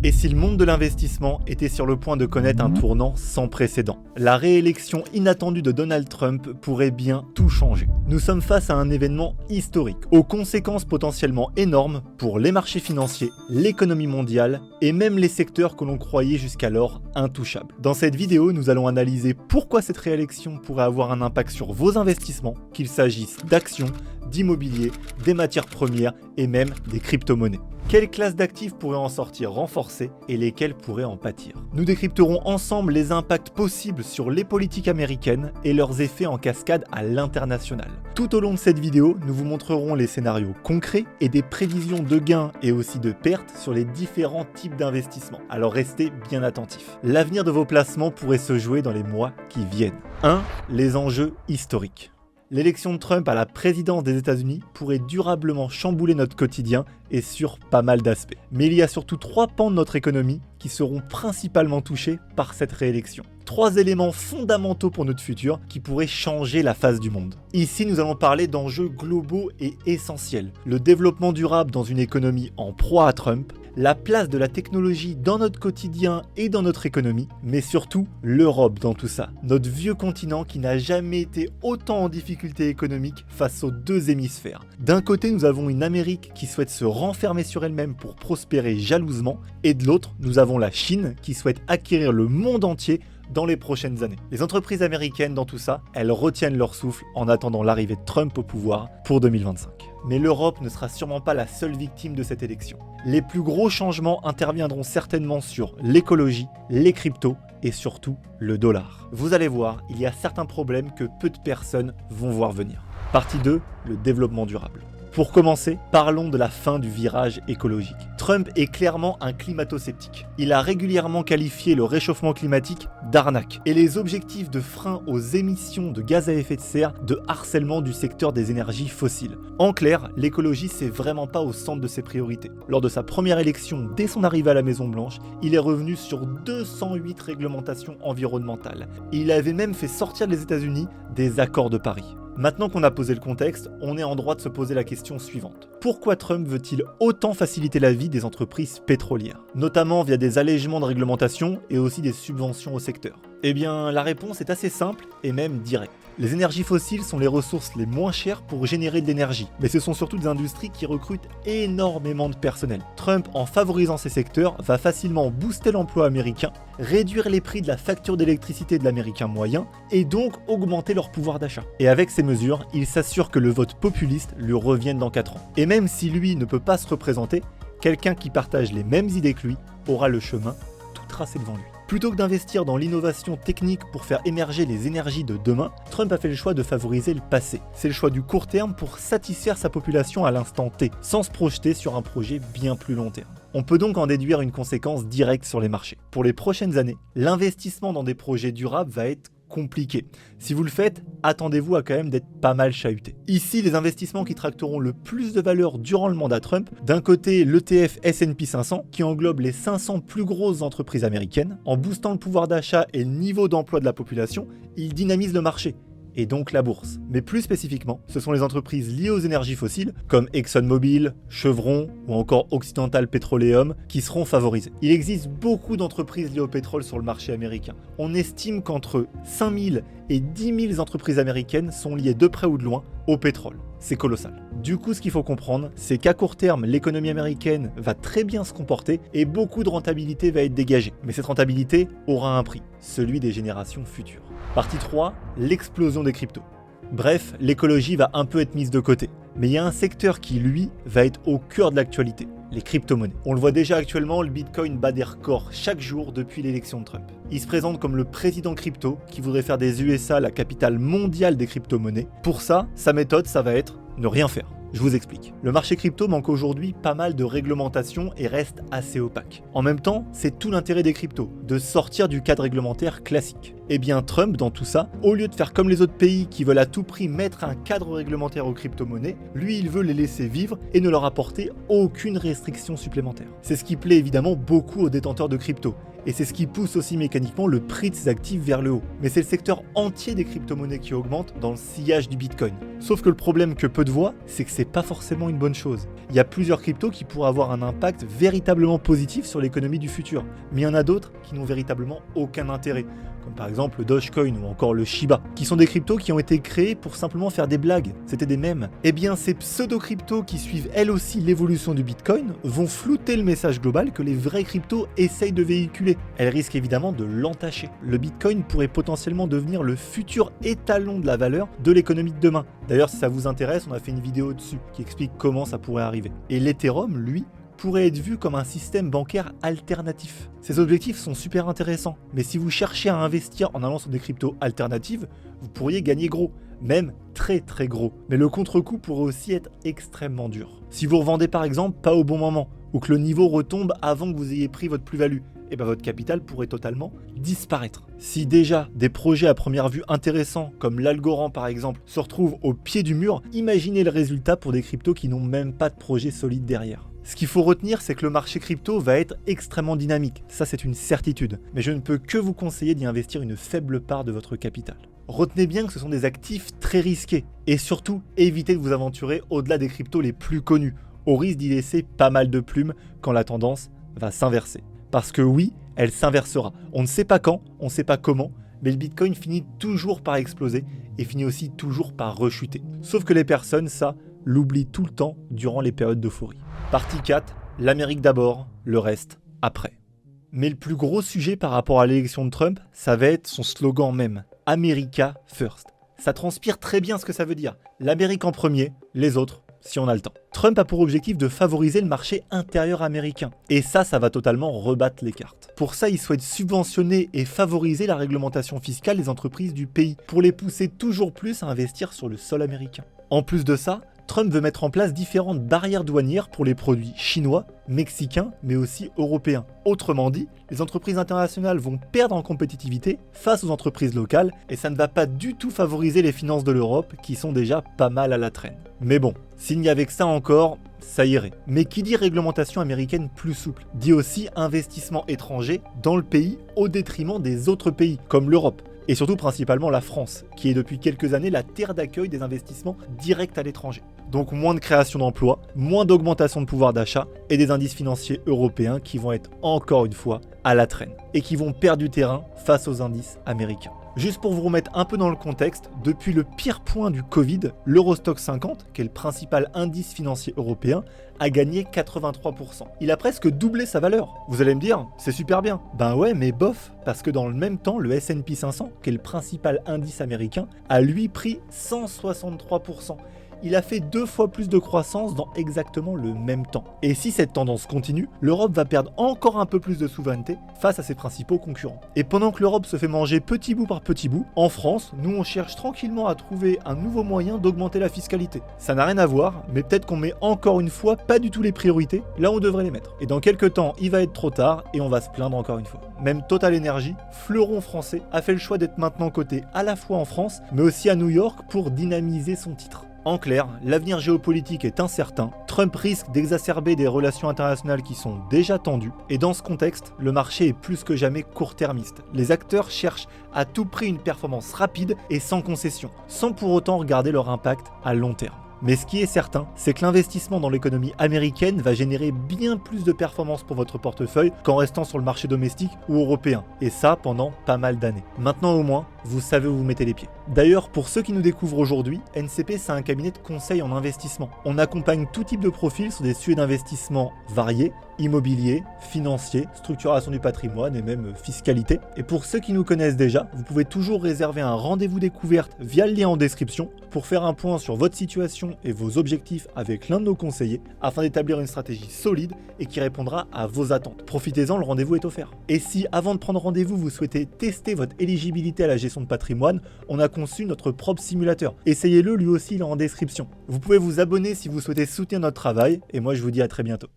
Et si le monde de l'investissement était sur le point de connaître un tournant sans précédent, la réélection inattendue de Donald Trump pourrait bien tout changer. Nous sommes face à un événement historique, aux conséquences potentiellement énormes pour les marchés financiers, l'économie mondiale et même les secteurs que l'on croyait jusqu'alors intouchables. Dans cette vidéo, nous allons analyser pourquoi cette réélection pourrait avoir un impact sur vos investissements, qu'il s'agisse d'actions, d'immobilier, des matières premières et même des crypto-monnaies. Quelles classes d'actifs pourraient en sortir renforcées et lesquelles pourraient en pâtir? Nous décrypterons ensemble les impacts possibles sur les politiques américaines et leurs effets en cascade à l'international. Tout au long de cette vidéo, nous vous montrerons les scénarios concrets et des prévisions de gains et aussi de pertes sur les différents types d'investissements. Alors restez bien attentifs. L'avenir de vos placements pourrait se jouer dans les mois qui viennent. 1. Les enjeux historiques. L'élection de Trump à la présidence des États-Unis pourrait durablement chambouler notre quotidien et sur pas mal d'aspects. Mais il y a surtout 3 pans de notre économie qui seront principalement touchés par cette réélection. 3 éléments fondamentaux pour notre futur qui pourraient changer la face du monde. Ici, nous allons parler d'enjeux globaux et essentiels. Le développement durable dans une économie en proie à Trump, la place de la technologie dans notre quotidien et dans notre économie, mais surtout l'Europe dans tout ça. Notre vieux continent qui n'a jamais été autant en difficulté économique face aux 2 hémisphères. D'un côté, nous avons une Amérique qui souhaite se renfermer sur elle-même pour prospérer jalousement, et de l'autre, nous avons la Chine qui souhaite acquérir le monde entier dans les prochaines années. Les entreprises américaines dans tout ça, elles retiennent leur souffle en attendant l'arrivée de Trump au pouvoir pour 2025. Mais l'Europe ne sera sûrement pas la seule victime de cette élection. Les plus gros changements interviendront certainement sur l'écologie, les cryptos et surtout le dollar. Vous allez voir, il y a certains problèmes que peu de personnes vont voir venir. Partie 2, le développement durable. Pour commencer, parlons de la fin du virage écologique. Trump est clairement un climato-sceptique. Il a régulièrement qualifié le réchauffement climatique d'arnaque et les objectifs de frein aux émissions de gaz à effet de serre de harcèlement du secteur des énergies fossiles. En clair, l'écologie c'est vraiment pas au centre de ses priorités. Lors de sa première élection, dès son arrivée à la Maison-Blanche, il est revenu sur 208 réglementations environnementales. Il avait même fait sortir les États-Unis des accords de Paris. Maintenant qu'on a posé le contexte, on est en droit de se poser la question suivante. Pourquoi Trump veut-il autant faciliter la vie des entreprises pétrolières, notamment via des allègements de réglementation et aussi des subventions au secteur? Eh bien, la réponse est assez simple et même directe. Les énergies fossiles sont les ressources les moins chères pour générer de l'énergie, mais ce sont surtout des industries qui recrutent énormément de personnel. Trump, en favorisant ces secteurs, va facilement booster l'emploi américain, réduire les prix de la facture d'électricité de l'américain moyen et donc augmenter leur pouvoir d'achat. Et avec ces mesures, il s'assure que le vote populiste lui revienne dans 4 ans. Et même si lui ne peut pas se représenter, quelqu'un qui partage les mêmes idées que lui aura le chemin tout tracé devant lui. Plutôt que d'investir dans l'innovation technique pour faire émerger les énergies de demain, Trump a fait le choix de favoriser le passé. C'est le choix du court terme pour satisfaire sa population à l'instant T, sans se projeter sur un projet bien plus long terme. On peut donc en déduire une conséquence directe sur les marchés. Pour les prochaines années, l'investissement dans des projets durables va être compliqué. Si vous le faites, attendez-vous à quand même d'être pas mal chahuté. Ici, les investissements qui tracteront le plus de valeur durant le mandat Trump, d'un côté l'ETF S&P 500 qui englobe les 500 plus grosses entreprises américaines. En boostant le pouvoir d'achat et le niveau d'emploi de la population, il dynamise le marché et donc la bourse. Mais plus spécifiquement, ce sont les entreprises liées aux énergies fossiles, comme ExxonMobil, Chevron ou encore Occidental Petroleum, qui seront favorisées. Il existe beaucoup d'entreprises liées au pétrole sur le marché américain. On estime qu'entre 5000 et 10 000 entreprises américaines sont liées de près ou de loin au pétrole. C'est colossal. Du coup, ce qu'il faut comprendre, c'est qu'à court terme, l'économie américaine va très bien se comporter et beaucoup de rentabilité va être dégagée. Mais cette rentabilité aura un prix, celui des générations futures. Partie 3, l'explosion des cryptos. Bref, l'écologie va un peu être mise de côté. Mais il y a un secteur qui, lui, va être au cœur de l'actualité, les crypto-monnaies. On le voit déjà actuellement, le Bitcoin bat des records chaque jour depuis l'élection de Trump. Il se présente comme le président crypto qui voudrait faire des USA la capitale mondiale des crypto-monnaies. Pour ça, sa méthode, ça va être ne rien faire. Je vous explique. Le marché crypto manque aujourd'hui pas mal de réglementation et reste assez opaque. En même temps, c'est tout l'intérêt des cryptos, de sortir du cadre réglementaire classique. Et bien Trump, dans tout ça, au lieu de faire comme les autres pays qui veulent à tout prix mettre un cadre réglementaire aux crypto-monnaies, lui il veut les laisser vivre et ne leur apporter aucune restriction supplémentaire. C'est ce qui plaît évidemment beaucoup aux détenteurs de crypto. et c'est ce qui pousse aussi mécaniquement le prix de ces actifs vers le haut. Mais c'est le secteur entier des crypto-monnaies qui augmente dans le sillage du Bitcoin. Sauf que le problème que peu de voient, c'est que c'est pas forcément une bonne chose. Il y a plusieurs cryptos qui pourraient avoir un impact véritablement positif sur l'économie du futur, mais il y en a d'autres qui n'ont véritablement aucun intérêt, comme par exemple le Dogecoin ou encore le Shiba, qui sont des cryptos qui ont été créés pour simplement faire des blagues, c'était des mèmes. Eh bien ces pseudo-cryptos qui suivent elles aussi l'évolution du Bitcoin vont flouter le message global que les vrais cryptos essayent de véhiculer. Elles risquent évidemment de l'entacher. Le Bitcoin pourrait potentiellement devenir le futur étalon de la valeur de l'économie de demain. D'ailleurs si ça vous intéresse, on a fait une vidéo dessus qui explique comment ça pourrait arriver. Et l'Ethereum, lui, pourrait être vu comme un système bancaire alternatif. Ces objectifs sont super intéressants, mais si vous cherchez à investir en allant sur des cryptos alternatives, vous pourriez gagner gros, même très très gros. Mais le contre-coup pourrait aussi être extrêmement dur. Si vous revendez par exemple pas au bon moment, ou que le niveau retombe avant que vous ayez pris votre plus-value, et bien votre capital pourrait totalement disparaître. Si déjà des projets à première vue intéressants, comme l'Algorand par exemple, se retrouvent au pied du mur, imaginez le résultat pour des cryptos qui n'ont même pas de projet solide derrière. Ce qu'il faut retenir, c'est que le marché crypto va être extrêmement dynamique, ça c'est une certitude, mais je ne peux que vous conseiller d'y investir une faible part de votre capital. Retenez bien que ce sont des actifs très risqués, et surtout évitez de vous aventurer au-delà des cryptos les plus connus, au risque d'y laisser pas mal de plumes quand la tendance va s'inverser. Parce que oui, elle s'inversera. On ne sait pas quand, on ne sait pas comment, mais le Bitcoin finit toujours par exploser et finit aussi toujours par rechuter. Sauf que les personnes, ça, l'oublient tout le temps durant les périodes d'euphorie. Partie 4, l'Amérique d'abord, le reste après. Mais le plus gros sujet par rapport à l'élection de Trump, ça va être son slogan même, America First. Ça transpire très bien ce que ça veut dire. L'Amérique en premier, les autres, si on a le temps. Trump a pour objectif de favoriser le marché intérieur américain. Et ça va totalement rebattre les cartes. Pour ça, il souhaite subventionner et favoriser la réglementation fiscale des entreprises du pays, pour les pousser toujours plus à investir sur le sol américain. En plus de ça, Trump veut mettre en place différentes barrières douanières pour les produits chinois, mexicains, mais aussi européens. Autrement dit, les entreprises internationales vont perdre en compétitivité face aux entreprises locales et ça ne va pas du tout favoriser les finances de l'Europe qui sont déjà pas mal à la traîne. Mais bon, s'il n'y avait que ça encore, ça irait. Mais qui dit réglementation américaine plus souple, dit aussi investissement étranger dans le pays au détriment des autres pays, comme l'Europe. Et surtout principalement la France, qui est depuis quelques années la terre d'accueil des investissements directs à l'étranger. Donc moins de création d'emplois, moins d'augmentation de pouvoir d'achat et des indices financiers européens qui vont être encore une fois à la traîne et qui vont perdre du terrain face aux indices américains. Juste pour vous remettre un peu dans le contexte, depuis le pire point du Covid, l'Eurostoxx 50, qui est le principal indice financier européen, a gagné 83%. Il a presque doublé sa valeur. Vous allez me dire, c'est super bien. Ben ouais, mais bof, parce que dans le même temps, le S&P 500, qui est le principal indice américain, a lui pris 163%. Il a fait 2 fois plus de croissance dans exactement le même temps. Et si cette tendance continue, l'Europe va perdre encore un peu plus de souveraineté face à ses principaux concurrents. Et pendant que l'Europe se fait manger petit bout par petit bout, en France, nous on cherche tranquillement à trouver un nouveau moyen d'augmenter la fiscalité. Ça n'a rien à voir, mais peut-être qu'on met encore une fois pas du tout les priorités là où on devrait les mettre. Et dans quelques temps, il va être trop tard et on va se plaindre encore une fois. Même Total Energy, fleuron français, a fait le choix d'être maintenant coté à la fois en France, mais aussi à New York pour dynamiser son titre. En clair, l'avenir géopolitique est incertain, Trump risque d'exacerber des relations internationales qui sont déjà tendues, et dans ce contexte, le marché est plus que jamais court-termiste. Les acteurs cherchent à tout prix une performance rapide et sans concession, sans pour autant regarder leur impact à long terme. Mais ce qui est certain, c'est que l'investissement dans l'économie américaine va générer bien plus de performances pour votre portefeuille qu'en restant sur le marché domestique ou européen, et ça pendant pas mal d'années. Maintenant au moins, vous savez où vous mettez les pieds. D'ailleurs, pour ceux qui nous découvrent aujourd'hui, NCP c'est un cabinet de conseil en investissement. On accompagne tout type de profil sur des sujets d'investissement variés, immobilier, financier, structuration du patrimoine et même fiscalité. Et pour ceux qui nous connaissent déjà, vous pouvez toujours réserver un rendez-vous découverte via le lien en description pour faire un point sur votre situation et vos objectifs avec l'un de nos conseillers afin d'établir une stratégie solide et qui répondra à vos attentes. Profitez-en, le rendez-vous est offert. Et si avant de prendre rendez-vous, vous souhaitez tester votre éligibilité à la gestion de patrimoine, on a conçu notre propre simulateur. Essayez-le, lui aussi il est en description. Vous pouvez vous abonner si vous souhaitez soutenir notre travail et moi je vous dis à très bientôt.